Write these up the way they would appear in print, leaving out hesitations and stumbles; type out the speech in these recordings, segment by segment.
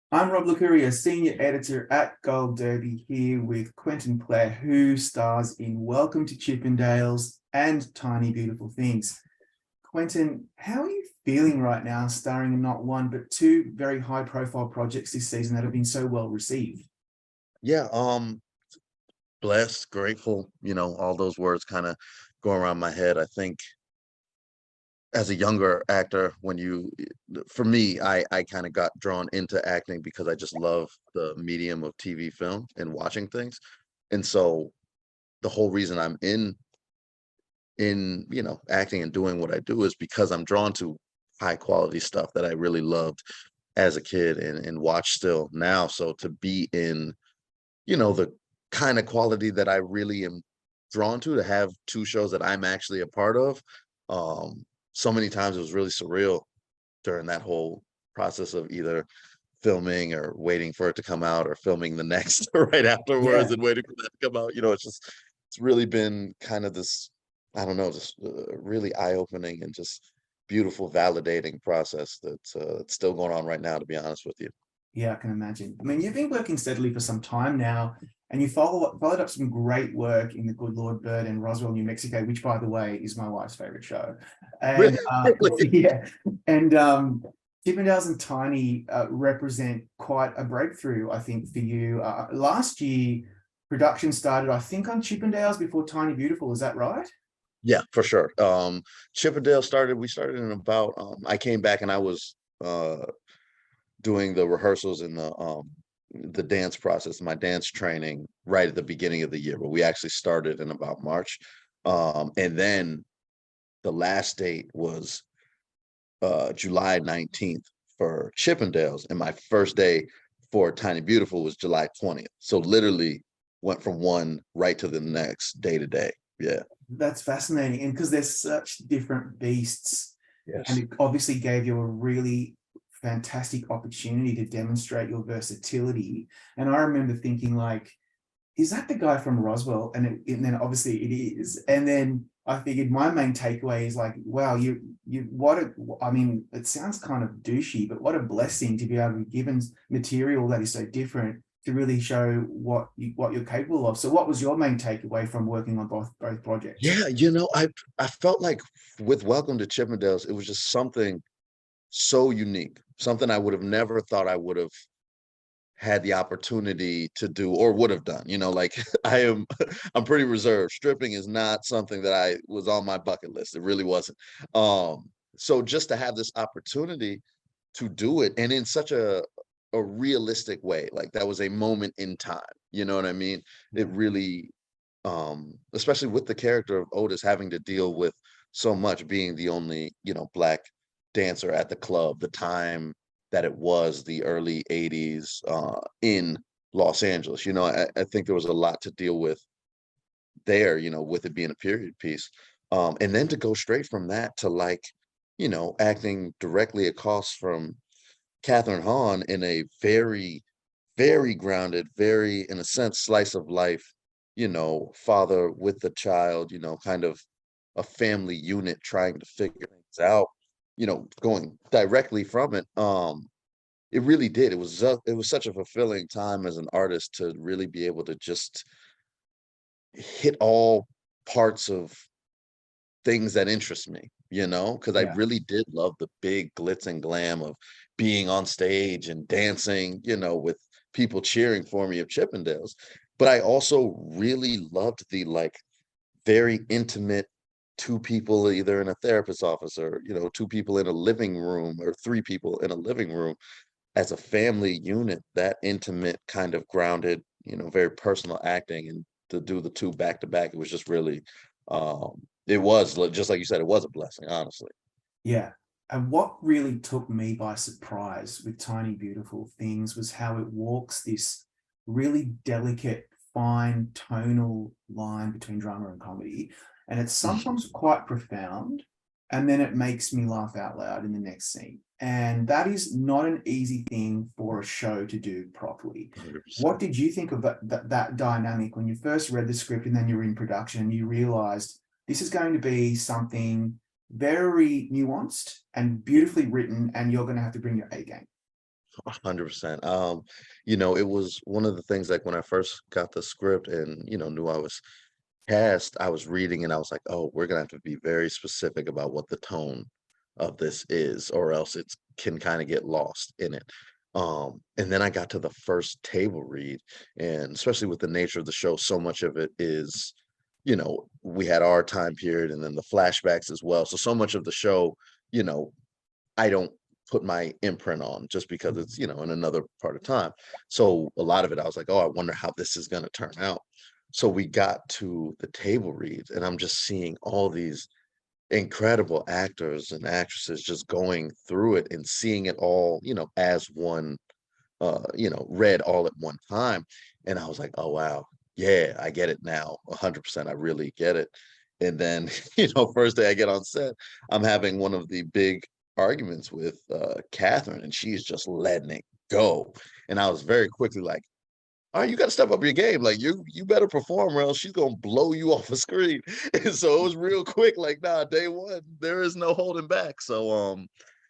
I'm Rob Licuria, Senior Editor at Gold Derby, here with Quentin Plair, who stars in Welcome to Chippendales and Tiny Beautiful Things. Quentin, how are you feeling right now, starring in not one, but two very high-profile projects this season that have been so well received? Yeah, blessed, grateful, all those words kind of go around my head. I think as a younger actor, for me, I kind of got drawn into acting because I just love the medium of TV film and watching things. And so the whole reason I'm in acting and doing what I do is because I'm drawn to high quality stuff that I really loved as a kid and watch still now. So to be in the kind of quality that I really am drawn to have two shows that I'm actually a part of. So many times it was really surreal during that whole process of either filming or waiting for it to come out or filming the next right afterwards Yeah. and waiting for that to come out. It's really been kind of this, I don't know, just really eye-opening and just beautiful, validating process that's still going on right now, to be honest with you. Yeah, I can imagine. I mean, you've been working steadily for some time now, and you followed up some great work in The Good Lord Bird and Roswell, New Mexico, which, by the way, is my wife's favorite show. And Really, really. yeah, and Chippendales and Tiny represent quite a breakthrough, I think, for you. Last year, production started, I think, on Chippendales before Tiny Beautiful. Is that right? Yeah, for sure. We started in about I came back and I was doing the rehearsals and the dance process, my dance training right at the beginning of the year, but we actually started in about March. And then the last date was July 19th for Chippendales, and my first day for Tiny Beautiful was July 20th. So literally went from one right to the next, day to day. Yeah. That's fascinating. And because they're such different beasts, and Yes. it obviously gave you a really fantastic opportunity to demonstrate your versatility. And I remember thinking, like, is that the guy from Roswell? And then obviously it is. And then I figured my main takeaway is like, wow, what a, I mean, it sounds kind of douchey, but what a blessing to be able to be given material that is so different to really show what you're capable of. So what was your main takeaway from working on both projects? Yeah, I felt like with Welcome to Chippendales, it was just something so unique, something I would have never thought I would have had the opportunity to do or would have done. Like I'm pretty reserved. Stripping is not something that I was on my bucket list. It really wasn't. So just to have this opportunity to do it and in such a realistic way, like that was a moment in time. You know what I mean? It Yeah. really especially with the character of Otis having to deal with so much, being the only black dancer at the club, the time that it was the early 80s in Los Angeles. I think there was a lot to deal with there, with it being a period piece. And then to go straight from that to, like, acting directly across from Catherine Hahn in a very, very grounded, very, in a sense, slice of life, father with the child, kind of a family unit trying to figure things out, going directly from it. It really did. It was such a fulfilling time as an artist to really be able to just hit all parts of things that interest me, because I Yeah. really did love the big glitz and glam of being on stage and dancing, with people cheering for me of Chippendales. But I also really loved the, like, very intimate two people either in a therapist's office or, two people in a living room or three people in a living room as a family unit, that intimate kind of grounded, very personal acting, and to do the two back to back, it was just really, it was just like you said, it was a blessing, honestly. Yeah. And what really took me by surprise with Tiny Beautiful Things was how it walks this really delicate, fine tonal line between drama and comedy. And it's Mhm. sometimes quite profound. And then it makes me laugh out loud in the next scene. And that is not an easy thing for a show to do properly. 100%. What did you think of that dynamic when you first read the script and then you're in production and you realized this is going to be something very nuanced and beautifully written, and you're going to have to bring your A game? 100%. It was one of the things, like when I first got the script and, knew I was cast, I was reading and I was like, oh, we're gonna have to be very specific about what the tone of this is, or else it can kind of get lost in it. And then I got to the first table read, and especially with the nature of the show, so much of it is, we had our time period and then the flashbacks as well. So much of the show, you know, I don't put my imprint on just because it's, in another part of time. So a lot of it, I was like, oh, I wonder how this is going to turn out. So we got to the table reads, and I'm just seeing all these incredible actors and actresses just going through it and seeing it all, as one, read all at one time. And I was like, oh, wow. Yeah, I get it now. 100%. I really get it. And then, first day I get on set, I'm having one of the big arguments with Catherine, and she's just letting it go. And I was very quickly like, all right, you got to step up your game. Like you better perform, or else she's gonna blow you off the screen. And so it was real quick. Like, nah, day one, there is no holding back. So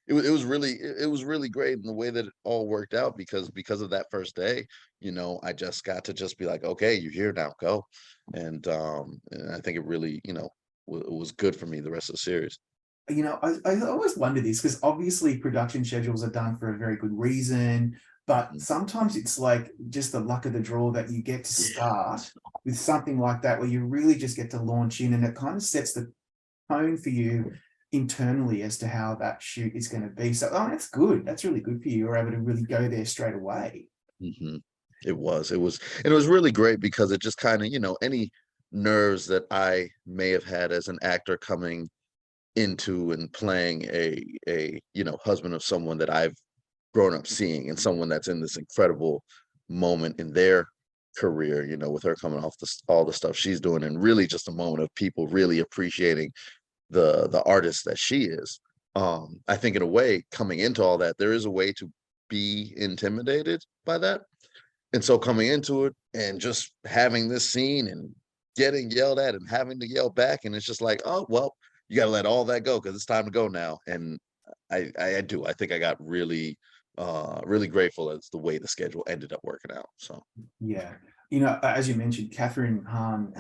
it was really great in the way that it all worked out, because of that first day. I just got to just be like, okay, you're here now, go. And I think it really, was good for me the rest of the series. I always wonder this because obviously production schedules are done for a very good reason, but Mm. sometimes it's like just the luck of the draw that you get to Yeah. start with something like that where you really just get to launch in, and it kind of sets the tone for you internally as to how that shoot is going to be. So, oh, that's good. That's really good for you. You're able to really go there straight away. Mhm. It was really great because it just kind of, any nerves that I may have had as an actor coming into and playing a husband of someone that I've grown up seeing, and someone that's in this incredible moment in their career, with her coming off all the stuff she's doing, and really just a moment of people really appreciating the artist that she is. I think in a way, coming into all that, there is a way to be intimidated by that. And so coming into it and just having this scene and getting yelled at and having to yell back, and it's just like, oh well, you got to let all that go because it's time to go now. And I do. I think I got really, really grateful as the way the schedule ended up working out. So Yeah. As you mentioned, Catherine Hahn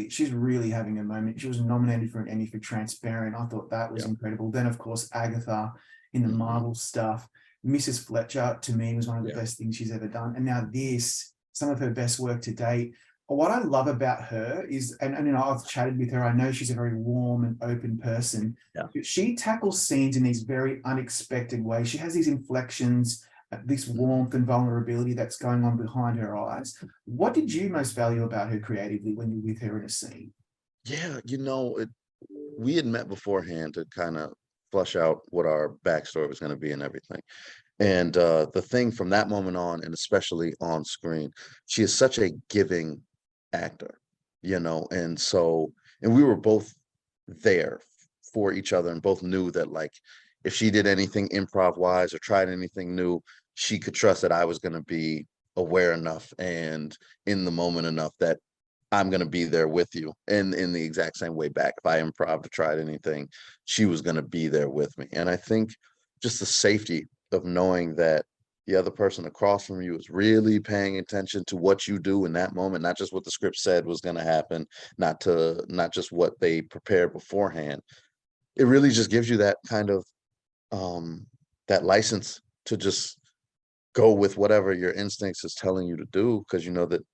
she's really having a moment. She was nominated for an Emmy for Transparent. I thought that was yeah. incredible. Then, of course, Agatha in the Hmm. Marvel stuff. Mrs. Fletcher, to me, was one of the Yeah. best things she's ever done. And now this, some of her best work to date. What I love about her is, and I've chatted with her, I know she's a very warm and open person, Yeah. but she tackles scenes in these very unexpected ways. She has these inflections, this Mhm. warmth and vulnerability that's going on behind her eyes. What did you most value about her creatively when you're with her in a scene? Yeah, we had met beforehand to kind of flush out what our backstory was going to be and everything. And the thing from that moment on, and especially on screen, she is such a giving actor, and so, and we were both there for each other and both knew that, like, if she did anything improv wise or tried anything new, she could trust that I was going to be aware enough and in the moment enough that I'm going to be there with you. And in the exact same way back, if I improv or tried anything, she was going to be there with me. And I think just the safety of knowing that the other person across from you is really paying attention to what you do in that moment, not just what the script said was going to happen, not just what they prepared beforehand. It really just gives you that kind of um that license to just go with whatever your instincts is telling you to do, because you know that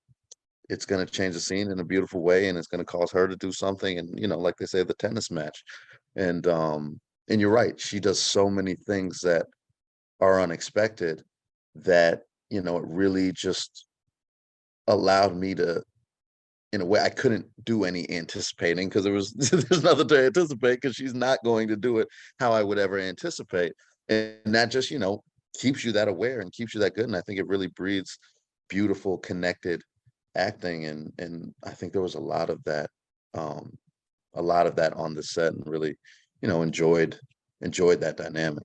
it's going to change the scene in a beautiful way, and it's going to cause her to do something, and like they say, the tennis match. And you're right, she does so many things that are unexpected, that it really just allowed me to, in a way, I couldn't do any anticipating, because there's nothing to anticipate, because she's not going to do it how I would ever anticipate. And that just, keeps you that aware and keeps you that good. And I think it really breeds beautiful, connected acting. And I think there was um, a lot of that on the set, and really, enjoyed that dynamic.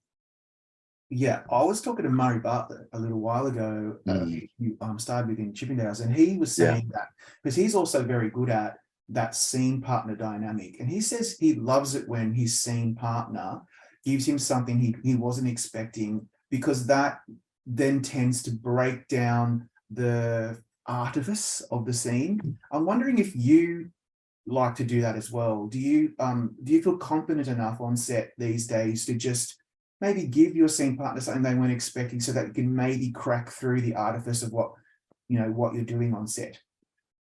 Yeah, I was talking to Murray Bartlett a little while ago, Mm, who starred within Chippendales, and he was yeah. saying that because he's also very good at that scene partner dynamic. And he says he loves it when his scene partner gives him something he wasn't expecting, because that then tends to break down the artifice of the scene. I'm wondering if you like to do that as well. Do you feel confident enough on set these days to just maybe give your scene partner something they weren't expecting, so that you can maybe crack through the artifice of what what you're doing on set?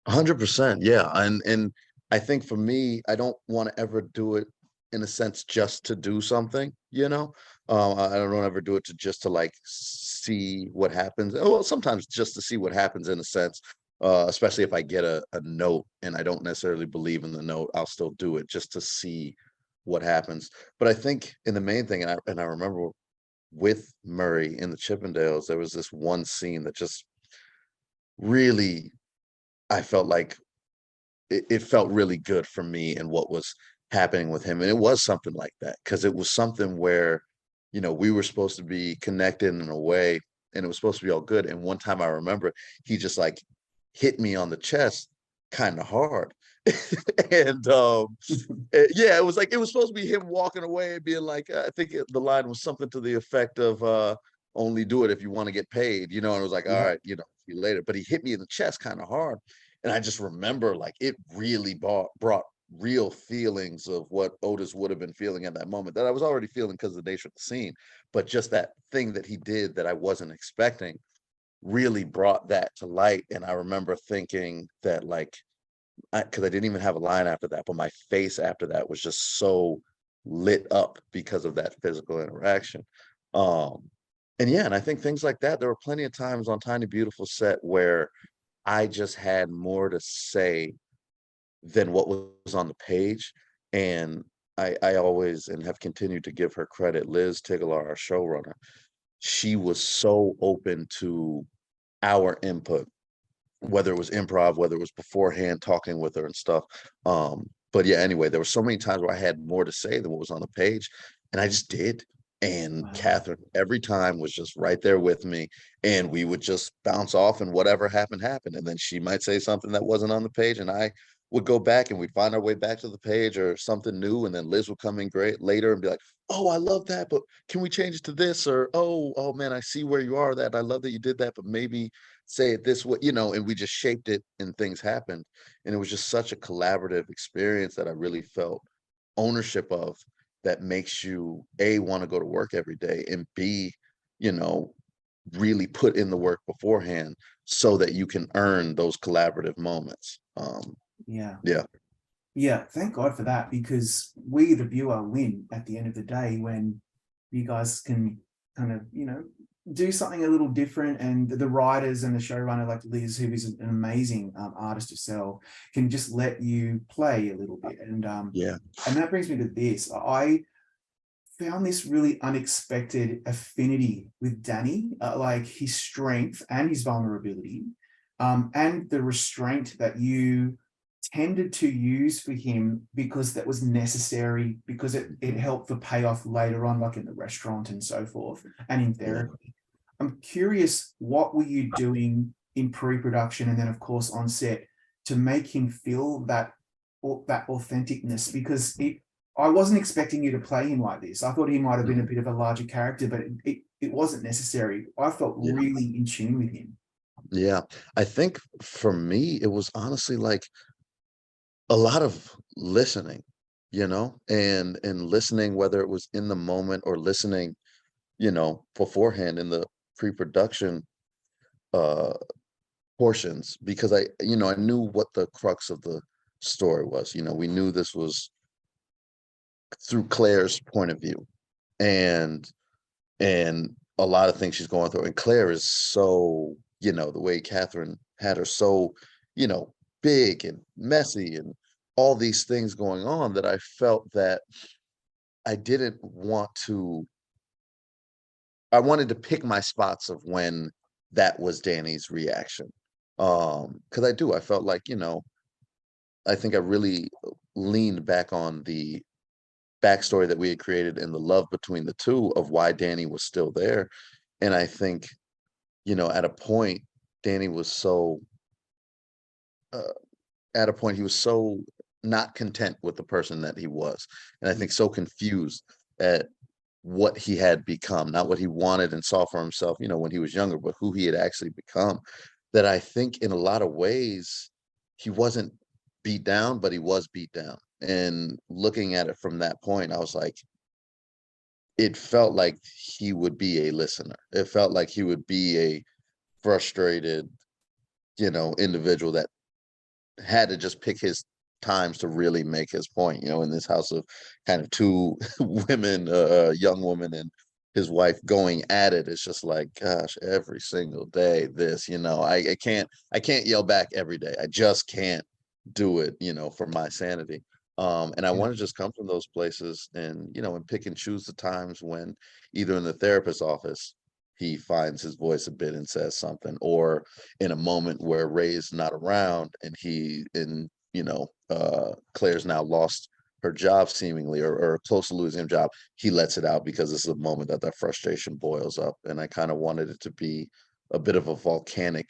100%, yeah. And I think for me, I don't want to ever do it in a sense just to do something, you know. I don't want to ever do it to just to like see what happens. Oh, well, sometimes just to see what happens in a sense. Especially if I get a note and I don't necessarily believe in the note, I'll still do it just to see what happens. But I think in the main thing, and I remember with Murray in the Chippendales, there was this one scene that just really I felt like it felt really good for me and what was happening with him. And it was something like that because it was something where, we were supposed to be connected in a way and it was supposed to be all good. And one time I remember he just like hit me on the chest kind of hard. And yeah, it was like it was supposed to be him walking away and being like, I think the line was something to the effect of only do it if you want to get paid, and it was like, all Yeah. right, see you later. But he hit me in the chest kind of hard. And I just remember like it really brought real feelings of what Otis would have been feeling at that moment that I was already feeling because of the nature of the scene. But just that thing that he did that I wasn't expecting really brought that to light. And I remember thinking that like, because I didn't even have a line after that, but my face after that was just so lit up because of that physical interaction. Um, and yeah, and I think things like that, there were plenty of times on Tiny Beautiful set where I just had more to say than what was on the page. And I always and have continued to give her credit. Liz Tigelaar, our showrunner, she was so open to our input, whether it was improv, whether it was beforehand talking with her and stuff. But yeah, anyway, there were so many times where I had more to say than what was on the page, and I just did. And Wow. Catherine every time was just right there with me, and we would just bounce off, and whatever happened happened. And then she might say something that wasn't on the page, and I would go back, and we'd find our way back to the page or something new. And then Liz would come in great later and be like, "Oh, I love that, but can we change it to this?" Or, "Oh, man, I see where you are. That I love that you did that, but maybe say it this way," and we just shaped it and things happened. And it was just such a collaborative experience that I really felt ownership of, that makes you A, want to go to work every day, and B, you know, really put in the work beforehand so that you can earn those collaborative moments. Yeah. Yeah. Yeah, thank God for that, because we, the viewer, win at the end of the day when you guys can kind of, do something a little different. And the writers and the showrunner, like Liz, who is an amazing artist herself, can just let you play a little bit. Yeah. And that brings me to this. I found this really unexpected affinity with Danny, like his strength and his vulnerability, and the restraint that you tended to use for him, because that was necessary, because it helped the payoff later on, like in the restaurant and so forth, and in Yeah. therapy. I'm curious, what were you doing in pre-production and then of course on set to make him feel that authenticness? Because I wasn't expecting you to play him like this. I thought he might have been a Mhm. bit of a larger character, but it wasn't necessary. I felt Yeah. really in tune with him. Yeah. I think for me, it was honestly like a lot of listening, and listening, whether it was in the moment or listening, beforehand in the pre-production uh portions, because I knew what the crux of the story was. We knew this was through Claire's point of view, and a lot of things she's going through. And Claire is so, the way Catherine had her so, you know, big and messy and all these things going on, that I felt that I didn't want to I wanted to pick my spots of when that was Danny's reaction. Because I felt like, I think I really leaned back on the backstory that we had created and the love between the two of why Danny was still there. And I think, at a point, Danny was so, uh, at a point, he was so not content with the person that he was. And I think so confused at what he had become, not what he wanted and saw for himself, you know, when he was younger, but who he had actually become. That I think in a lot of ways he wasn't beat down, but he was beat down. And looking at it from that point, I was like, it felt like he would be a listener. It felt like he would be a frustrated, you know, individual that had to just pick his times to really make his point, you know, in this house of kind of two women, young woman and his wife going at it. It's just like, gosh, every single day, this, you know, I can't yell back every day. I just can't do it, you know, for my sanity. And I Yeah. want to just come from those places and, you know, and pick and choose the times when either in the therapist's office, he finds his voice a bit and says something, or in a moment where Ray's not around and you know, Claire's now lost her job seemingly, or close to losing her job, he lets it out because this is a moment that that frustration boils up. And I kind of wanted it to be a bit of a volcanic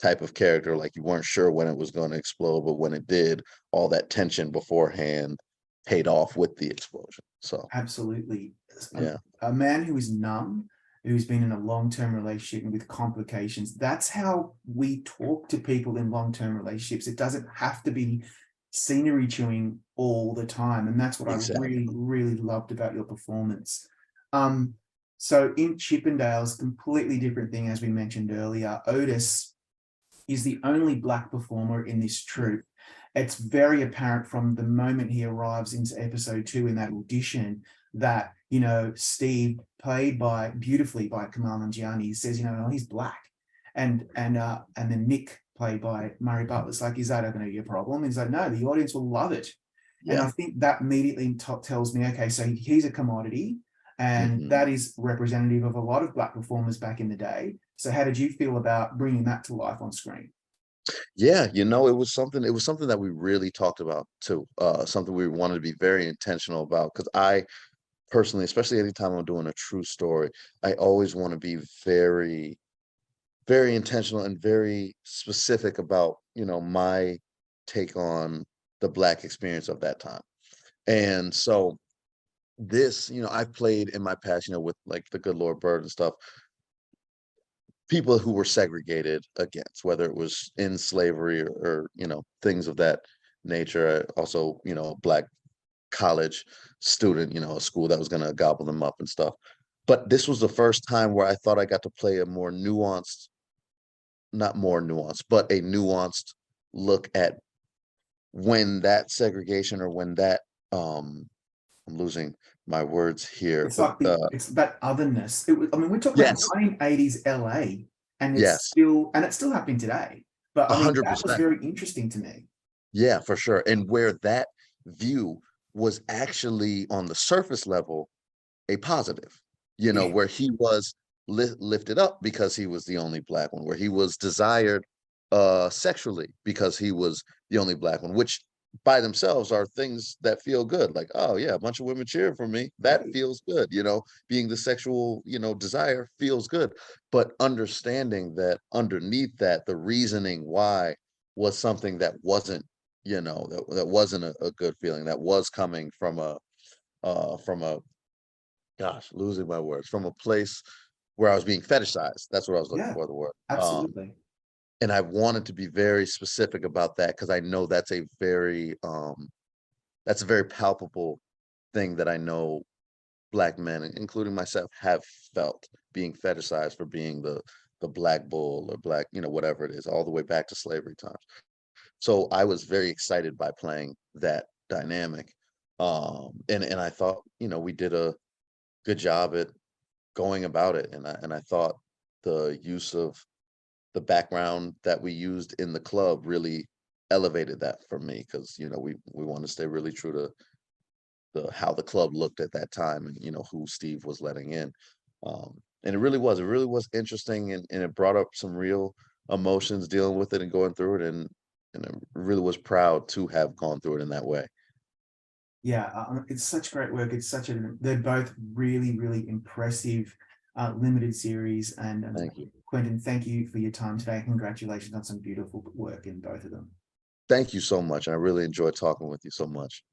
type of character, like you weren't sure when it was going to explode, but when it did, all that tension beforehand paid off with the explosion. So Absolutely. yeah, A man who is numb, who's been in a long-term relationship and with complications, that's how we talk to people in long-term relationships. It doesn't have to be scenery chewing all the time. And that's what I really, exactly. really loved about your performance. Um, so in Chippendales, completely different thing, as we mentioned earlier, Otis is the only Black performer in this troupe. It's very apparent from the moment he arrives into episode 2 in that audition that, you know, Steve, played by beautifully by Kamal Nanjiani, says, you know, oh, he's Black. And then Nick, played by Murray Butler's like, is that going to be a problem? He's like, no, the audience will love it. And Yeah. I think that immediately tells me, okay, so he's a commodity. And Hmm. that is representative of a lot of Black performers back in the day. So how did you feel about bringing that to life on screen? Yeah, you know, it was something that we really talked about too. Something we wanted to be very intentional about, because I personally, especially anytime I'm doing a true story, I always want to be very, very intentional and very specific about, you know, my take on the Black experience of that time. And so this, you know, I've played in my past, you know, with like the Good Lord Bird and stuff, people who were segregated against, whether it was in slavery or you know, things of that nature. Also, you know, Black college student, you know, a school that was going to gobble them up and stuff. But this was the first time where I thought I got to play a more nuanced, not more nuanced, but a nuanced look at when that segregation, or when that I'm losing my words here, It's but like it's that otherness. I mean, we're talking about yes, 1980s LA, and yes, it's still happening today. But I mean, that was 100%. very interesting to me. Yeah, for sure. And where that view was actually on the surface level a positive, you know, Yeah, where he was lifted up because he was the only Black one, where he was desired sexually because he was the only Black one, which by themselves are things that feel good. Like, oh yeah, a bunch of women cheering for me. That right. feels good, you know, being the sexual, you know, desire feels good. But understanding that underneath that, the reasoning why was something that wasn't, you know, that wasn't a good feeling, that was coming from a, gosh, losing my words, from a place where I was being fetishized. That's what I was looking Yeah, for, the word. absolutely. And I wanted to be very specific about that, because I know that's a very palpable thing that I know Black men, including myself, have felt, being fetishized for being the Black bull or Black, you know, whatever it is, all the way back to slavery times. So I was very excited by playing that dynamic. And I thought, you know, we did a good job at going about it. And I thought the use of the background that we used in the club really elevated that for me, because you know, we want to stay really true to the how the club looked at that time, and you know, who Steve was letting in. And it really was interesting, and it brought up some real emotions dealing with it and going through it, and I really was proud to have gone through it in that way. Yeah, it's such great work. They're both really, really impressive limited series. And Thank you. Quentin, thank you for your time today. Congratulations on some beautiful work in both of them. Thank you so much. And I really enjoyed talking with you so much.